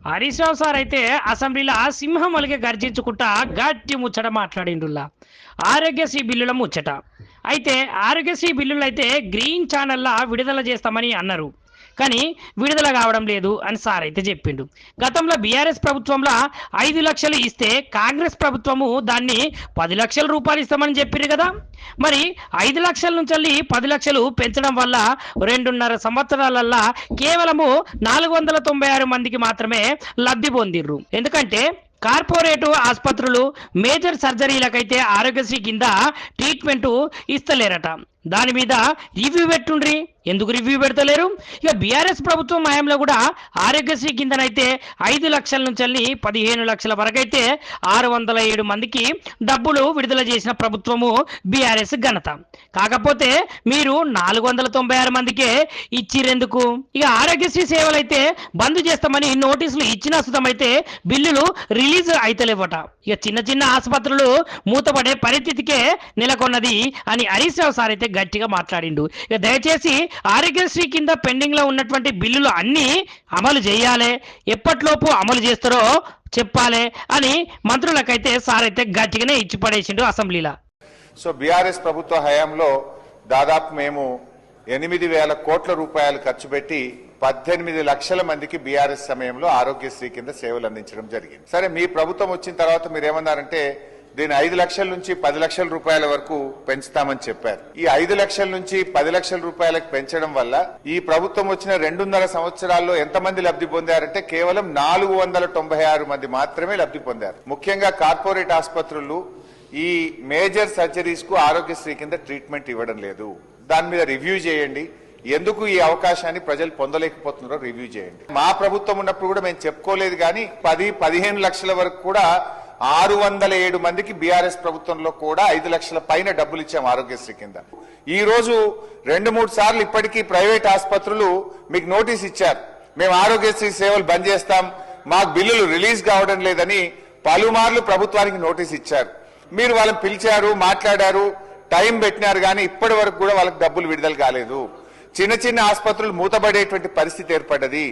Harish Rao sir అయితే అసెంబ్లీలో సింహం వలిగే గర్జించుకుంటా గట్టి ముచ్చట మాట్లాడిండుల్లా ఆరోగ్యశ్రీ బిల్లుల ముచ్చట. అయితే ఆరోగ్యశ్రీ బిల్లులు అయితే గ్రీన్ ఛానల్లా విడుదల చేస్తామని అన్నారు, కానీ విడుదల కావడం లేదు అని సార్ అయితే చెప్పిండు. గతంలో బీఆర్ఎస్ ప్రభుత్వంలో 5 లక్షలు ఇస్తే కాంగ్రెస్ ప్రభుత్వము దాన్ని 10 లక్షల రూపాయలు ఇస్తామని చెప్పారు కదా. మరి 5 లక్షల నుంచి 10 లక్షలు పెంచడం వల్ల 2.5 సంవత్సరాలల్లా కేవలము 496 మందికి మాత్రమే లబ్ధి పొందిర్రు. ఎందుకంటే కార్పొరేటు ఆసుపత్రులు మేజర్ సర్జరీలకైతే ఆరోగ్యశ్రీ కింద ట్రీట్మెంట్ ఇస్తలేరట. దాని మీద రివ్యూ పెట్టుండ్రి, ఎందుకు రివ్యూ పెడతలేరు? ఇక బీఆర్ఎస్ ప్రభుత్వం హయాంలో కూడా ఆరోగ్యశ్రీ కిందనైతే 5 లక్షల నుంచి 15 లక్షల వరకు అయితే 607 మందికి డబ్బులు విడుదల చేసిన ప్రభుత్వము బీఆర్ఎస్ ఘనత. కాకపోతే మీరు 496 మందికే ఇచ్చిరెందుకు? ఇక ఆరోగ్యశ్రీ సేవలు అయితే బంద్ చేస్తామని నోటీసులు ఇచ్చిన సుతమైతే బిల్లులు రిలీజ్ అయితలేవట. ఇక చిన్న చిన్న ఆసుపత్రులు మూతపడే పరిస్థితికే నెలకొన్నది అని హరీష్ రావు సార్ అయితే గట్టిగా మాట్లాడిండు. ఇక దయచేసి ఆరోగ్యశ్రీ కింద పెండింగ్ లో ఉన్నటువంటి బిల్లులు అన్ని అమలు చేయాలి, ఎప్పటిలోపు అమలు చేస్తారో చెప్పాలి అని మంత్రులకైతే సార్ అయితే గట్టిగానే ఇచ్చి పడేసిండు అసెంబ్లీలో. సో బీఆర్ఎస్ ప్రభుత్వ హయాంలో దాదాపు మేము 8,000 కోట్ల రూపాయలు ఖర్చు పెట్టి 18 లక్షల మందికి బీఆర్ఎస్ సమయంలో ఆరోగ్యశ్రీ కింద సేవలు అందించడం జరిగింది. సరే, మీ ప్రభుత్వం వచ్చిన తర్వాత మీరు ఏమన్నారంటే దీన్ని 5 లక్షల నుంచి 10 లక్షల రూపాయల వరకు పెంచుతామని చెప్పారు. ఈ 5 లక్షల నుంచి 10 లక్షల రూపాయలకు పెంచడం వల్ల ఈ ప్రభుత్వం వచ్చిన 2.5 సంవత్సరాల్లో ఎంతమంది లబ్ధి పొందారంటే కేవలం 496 మంది మాత్రమే లబ్ధి పొందారు. ముఖ్యంగా కార్పొరేట్ ఆసుపత్రులు ఈ మేజర్ సర్జరీస్ కు ఆరోగ్యశ్రీ కింద ట్రీట్మెంట్ ఇవ్వడం లేదు. దాని మీద రివ్యూ చేయండి, ఎందుకు ఈ అవకాశాన్ని ప్రజలు పొందలేకపోతున్నారో రివ్యూ చేయండి. మా ప్రభుత్వం ఉన్నప్పుడు కూడా మేము చెప్పుకోలేదు, కానీ 10-15 లక్షల వరకు కూడా 607 మందికి బీఆర్ఎస్ ప్రభుత్వంలో కూడా 5 లక్షల పైన డబ్బులు ఇచ్చాం ఆరోగ్యశ్రీ కింద. ఈ రోజు 2-3 సార్లు ఇప్పటికీ ప్రైవేట్ ఆసుపత్రులు మీకు నోటీస్ ఇచ్చారు, మేము ఆరోగ్యశ్రీ సేవలు బంద్ చేస్తాం, మాకు బిల్లులు రిలీజ్ కావడం లేదని పలుమార్లు ప్రభుత్వానికి నోటీస్ ఇచ్చారు. మీరు వాళ్ళని పిలిచారు, మాట్లాడారు, టైం పెట్టినారు, కానీ ఇప్పటి వరకు కూడా వాళ్ళకి డబ్బులు విడుదల కాలేదు. చిన్న చిన్న ఆసుపత్రులు మూతపడేటువంటి పరిస్థితి ఏర్పడ్డది.